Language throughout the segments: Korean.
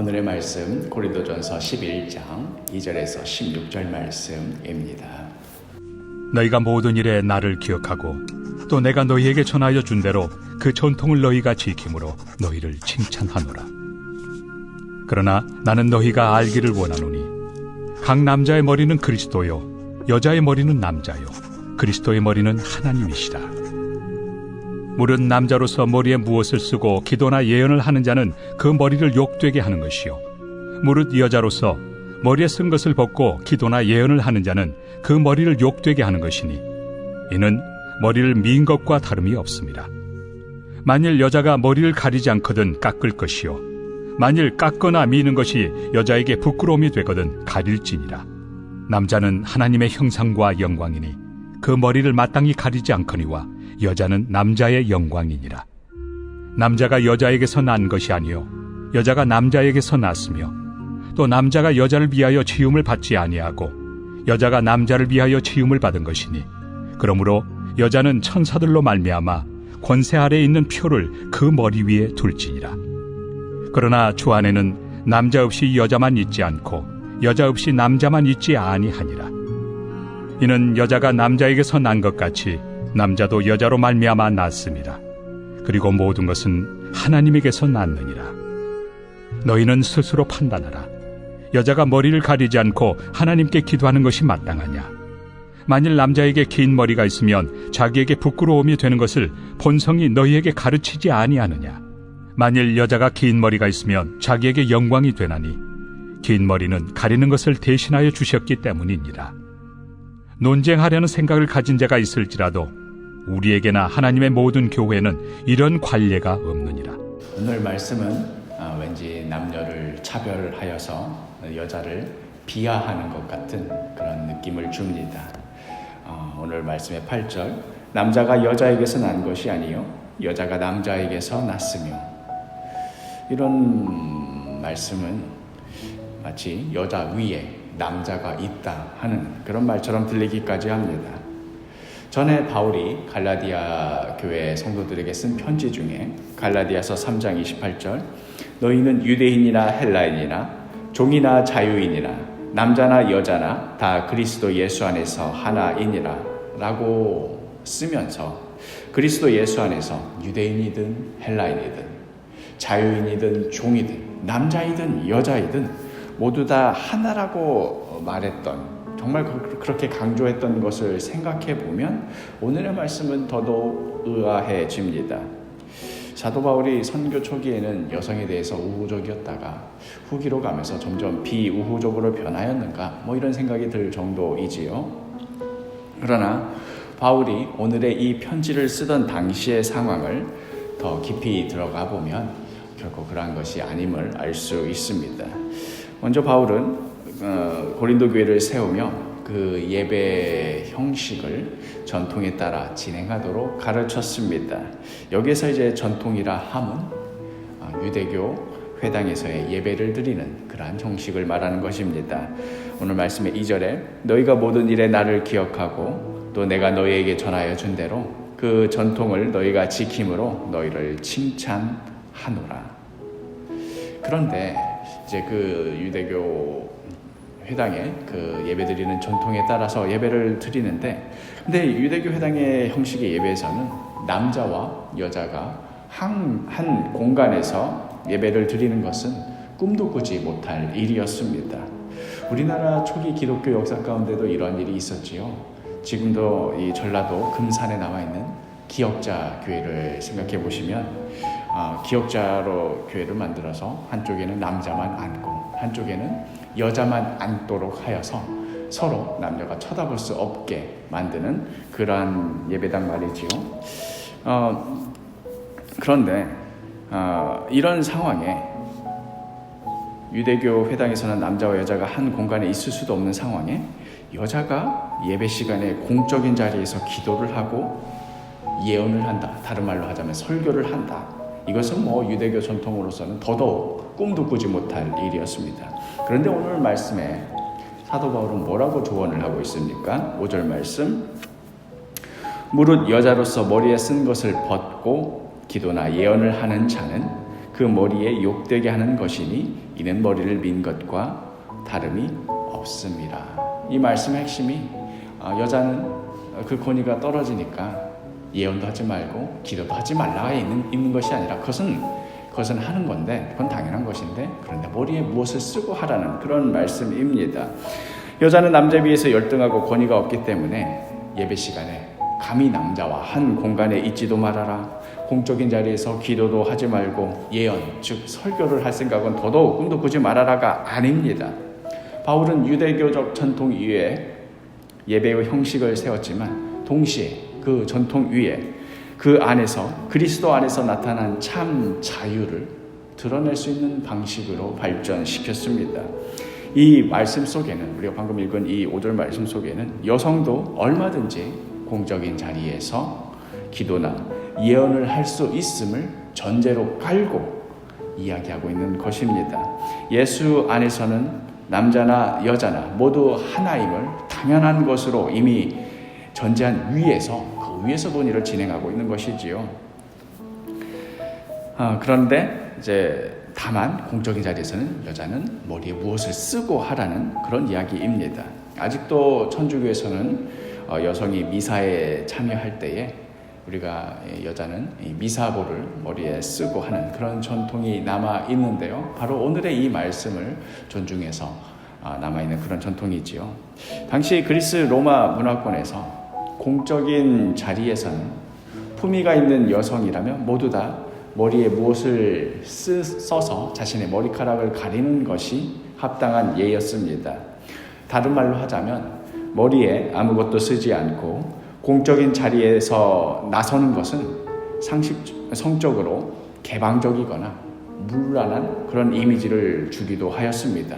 오늘의 말씀 고린도전서 11장 2절에서 16절 말씀입니다. 너희가 모든 일에 나를 기억하고 또 내가 너희에게 전하여 준 대로 그 전통을 너희가 지킴으로 너희를 칭찬하노라. 그러나 나는 너희가 알기를 원하노니 각 남자의 머리는 그리스도요 여자의 머리는 남자요 그리스도의 머리는 하나님이시라. 무릇 남자로서 머리에 무엇을 쓰고 기도나 예언을 하는 자는 그 머리를 욕되게 하는 것이요 무릇 여자로서 머리에 쓴 것을 벗고 기도나 예언을 하는 자는 그 머리를 욕되게 하는 것이니 이는 머리를 민 것과 다름이 없습니다. 만일 여자가 머리를 가리지 않거든 깎을 것이요 만일 깎거나 미는 것이 여자에게 부끄러움이 되거든 가릴지니라. 남자는 하나님의 형상과 영광이니 그 머리를 마땅히 가리지 않거니와 여자는 남자의 영광이니라. 남자가 여자에게서 난 것이 아니요 여자가 남자에게서 났으며 또 남자가 여자를 위하여 지음을 받지 아니하고 여자가 남자를 위하여 지음을 받은 것이니 그러므로 여자는 천사들로 말미암아 권세 아래에 있는 표를 그 머리 위에 둘지니라. 그러나 주 안에는 남자 없이 여자만 있지 않고 여자 없이 남자만 있지 아니하니라. 이는 여자가 남자에게서 난 것 같이 남자도 여자로 말미암아 났습니다. 그리고 모든 것은 하나님에게서 났느니라. 너희는 스스로 판단하라. 여자가 머리를 가리지 않고 하나님께 기도하는 것이 마땅하냐? 만일 남자에게 긴 머리가 있으면 자기에게 부끄러움이 되는 것을 본성이 너희에게 가르치지 아니하느냐? 만일 여자가 긴 머리가 있으면 자기에게 영광이 되나니 긴 머리는 가리는 것을 대신하여 주셨기 때문이니라. 논쟁하려는 생각을 가진 자가 있을지라도 우리에게나 하나님의 모든 교회는 이런 관례가 없느니라. 오늘 말씀은 왠지 남녀를 차별하여서 여자를 비하하는 것 같은 그런 느낌을 줍니다. 오늘 말씀의 8절 남자가 여자에게서 난 것이 아니요 여자가 남자에게서 났으며, 이런 말씀은 마치 여자 위에 남자가 있다 하는 그런 말처럼 들리기까지 합니다. 전에 바울이 갈라디아 교회 성도들에게 쓴 편지 중에 갈라디아서 3장 28절 너희는 유대인이나 헬라인이나 종이나 자유인이나 남자나 여자나 다 그리스도 예수 안에서 하나이니라 라고 쓰면서 그리스도 예수 안에서 유대인이든 헬라인이든 자유인이든 종이든 남자이든 여자이든 모두 다 하나라고 말했던, 정말 그렇게 강조했던 것을 생각해 보면 오늘의 말씀은 더더욱 의아해집니다. 사도 바울이 선교 초기에는 여성에 대해서 우호적이었다가 후기로 가면서 점점 비우호적으로 변하였는가 이런 생각이 들 정도이지요. 그러나 바울이 오늘의 이 편지를 쓰던 당시의 상황을 더 깊이 들어가 보면 결코 그러한 것이 아님을 알 수 있습니다. 먼저 바울은 고린도 교회를 세우며 그 예배 형식을 전통에 따라 진행하도록 가르쳤습니다. 여기에서 이제 전통이라 함은 유대교 회당에서의 예배를 드리는 그러한 형식을 말하는 것입니다. 오늘 말씀의 2절에 너희가 모든 일에 나를 기억하고 또 내가 너희에게 전하여 준 대로 그 전통을 너희가 지킴으로 너희를 칭찬하노라. 그런데 이제 그 유대교 회당의 그 예배드리는 전통에 따라서 예배를 드리는데, 근데 유대교 회당의 형식의 예배에서는 남자와 여자가 한 공간에서 예배를 드리는 것은 꿈도 꾸지 못할 일이었습니다. 우리나라 초기 기독교 역사 가운데도 이런 일이 있었지요. 지금도 이 전라도 금산에 나와 있는 기역자 교회를 생각해 보시면 기역자로 교회를 만들어서 한쪽에는 남자만 앉고 한쪽에는 여자만 앉도록 하여서 서로 남녀가 쳐다볼 수 없게 만드는 그러한 예배당 말이지요. 그런데 이런 상황에 유대교 회당에서는 남자와 여자가 한 공간에 있을 수도 없는 상황에 여자가 예배 시간에 공적인 자리에서 기도를 하고 예언을 한다, 다른 말로 하자면 설교를 한다, 이것은 유대교 전통으로서는 더더욱 꿈도 꾸지 못할 일이었습니다. 그런데 오늘 말씀에 사도 바울은 뭐라고 조언을 하고 있습니까? 5절 말씀 무릇 여자로서 머리에 쓴 것을 벗고 기도나 예언을 하는 자는 그 머리에 욕되게 하는 것이니 이는 머리를 민 것과 다름이 없습니다. 이 말씀의 핵심이 여자는 그 권위가 떨어지니까 예언도 하지 말고 기도도 하지 말라가 있는 것이 아니라 그것은 하는 건데, 그건 당연한 것인데, 그런데 머리에 무엇을 쓰고 하라는 그런 말씀입니다. 여자는 남자에 비해서 열등하고 권위가 없기 때문에 예배 시간에 감히 남자와 한 공간에 있지도 말아라, 공적인 자리에서 기도도 하지 말고 예언, 즉 설교를 할 생각은 더더욱 꿈도 꾸지 말아라가 아닙니다. 바울은 유대교적 전통 위에 예배의 형식을 세웠지만 동시에 그 전통 위에 그 안에서 그리스도 안에서 나타난 참 자유를 드러낼 수 있는 방식으로 발전시켰습니다. 이 말씀 속에는, 우리가 방금 읽은 이 5절 말씀 속에는 여성도 얼마든지 공적인 자리에서 기도나 예언을 할 수 있음을 전제로 깔고 이야기하고 있는 것입니다. 예수 안에서는 남자나 여자나 모두 하나임을 당연한 것으로 이미 전제한 위에서, 그 위에서 논의를 진행하고 있는 것이지요. 그런데 이제 다만 공적인 자리에서는 여자는 머리에 무엇을 쓰고 하라는 그런 이야기입니다. 아직도 천주교에서는 여성이 미사에 참여할 때에 우리가 여자는 미사보를 머리에 쓰고 하는 그런 전통이 남아 있는데요. 바로 오늘의 이 말씀을 존중해서 남아있는 그런 전통이지요. 당시 그리스 로마 문화권에서 공적인 자리에서는 품위가 있는 여성이라면 모두 다 머리에 무엇을 써서 자신의 머리카락을 가리는 것이 합당한 예였습니다. 다른 말로 하자면 머리에 아무것도 쓰지 않고 공적인 자리에서 나서는 것은 성적으로 개방적이거나 문란한 그런 이미지를 주기도 하였습니다.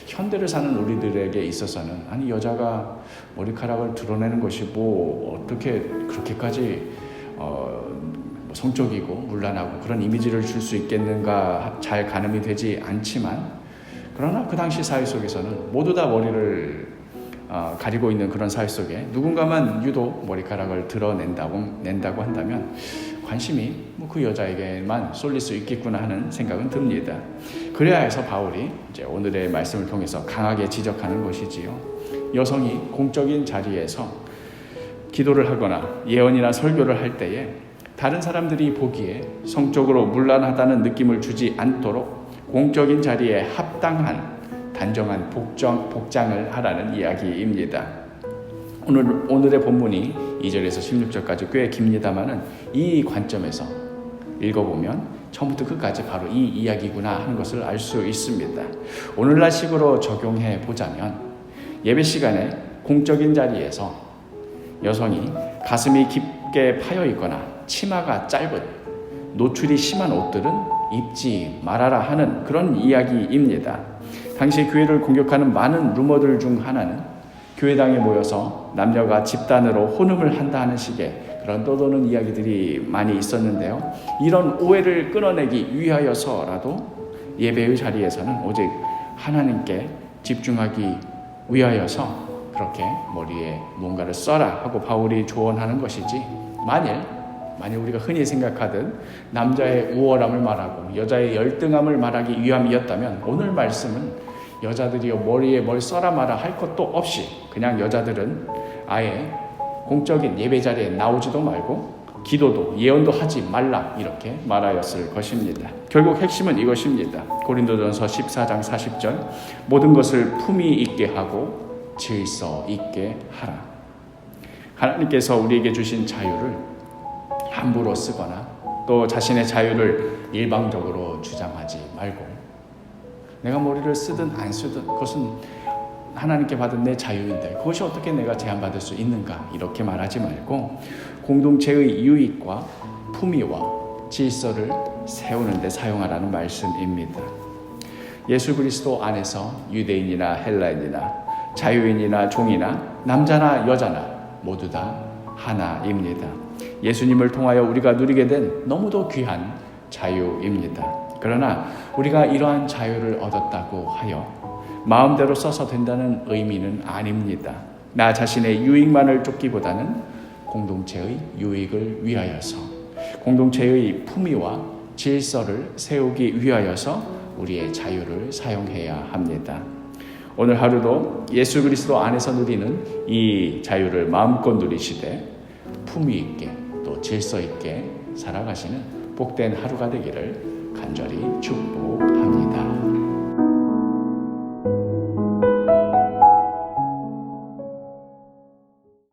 현대를 사는 우리들에게 있어서는 아니 여자가 머리카락을 드러내는 것이 어떻게 그렇게까지 성적이고 문란하고 그런 이미지를 줄 수 있겠는가 잘 가늠이 되지 않지만, 그러나 그 당시 사회 속에서는 모두 다 머리를 가리고 있는 그런 사회 속에 누군가만 유독 머리카락을 낸다고 한다면 관심이 그 여자에게만 쏠릴 수 있겠구나 하는 생각은 듭니다. 그래야 해서 바울이 이제 오늘의 말씀을 통해서 강하게 지적하는 것이지요. 여성이 공적인 자리에서 기도를 하거나 예언이나 설교를 할 때에 다른 사람들이 보기에 성적으로 문란하다는 느낌을 주지 않도록 공적인 자리에 합당한 단정한 복장을 하라는 이야기입니다. 오늘의 본문이 2절에서 16절까지 꽤 깁니다만은 이 관점에서 읽어보면 처음부터 끝까지 바로 이 이야기구나 하는 것을 알 수 있습니다. 오늘날식으로 적용해 보자면 예배 시간에 공적인 자리에서 여성이 가슴이 깊게 파여 있거나 치마가 짧은 노출이 심한 옷들은 입지 말아라 하는 그런 이야기입니다. 당시 교회를 공격하는 많은 루머들 중 하나는 교회당에 모여서 남녀가 집단으로 혼음을 한다 하는 식의 그런 떠도는 이야기들이 많이 있었는데요. 이런 오해를 끊어내기 위하여서라도 예배의 자리에서는 오직 하나님께 집중하기 위하여서 그렇게 머리에 뭔가를 써라 하고 바울이 조언하는 것이지, 만일 우리가 흔히 생각하듯 남자의 우월함을 말하고 여자의 열등함을 말하기 위함이었다면 오늘 말씀은 여자들이요 머리에 뭘 써라 마라 할 것도 없이 그냥 여자들은 아예 공적인 예배 자리에 나오지도 말고 기도도 예언도 하지 말라 이렇게 말하였을 것입니다. 결국 핵심은 이것입니다. 고린도전서 14장 40절 모든 것을 품위 있게 하고 질서 있게 하라. 하나님께서 우리에게 주신 자유를 함부로 쓰거나 또 자신의 자유를 일방적으로 주장하지 말고, 내가 머리를 쓰든 안 쓰든 그것은 하나님께 받은 내 자유인데 그것이 어떻게 내가 제한받을 수 있는가 이렇게 말하지 말고 공동체의 유익과 품위와 질서를 세우는 데 사용하라는 말씀입니다. 예수 그리스도 안에서 유대인이나 헬라인이나 자유인이나 종이나 남자나 여자나 모두 다 하나입니다. 예수님을 통하여 우리가 누리게 된 너무도 귀한 자유입니다. 그러나 우리가 이러한 자유를 얻었다고 하여 마음대로 써서 된다는 의미는 아닙니다. 나 자신의 유익만을 쫓기보다는 공동체의 유익을 위하여서 공동체의 품위와 질서를 세우기 위하여서 우리의 자유를 사용해야 합니다. 오늘 하루도 예수 그리스도 안에서 누리는 이 자유를 마음껏 누리시되 품위 있게 또 질서 있게 살아가시는 복된 하루가 되기를 간절히 축복합니다.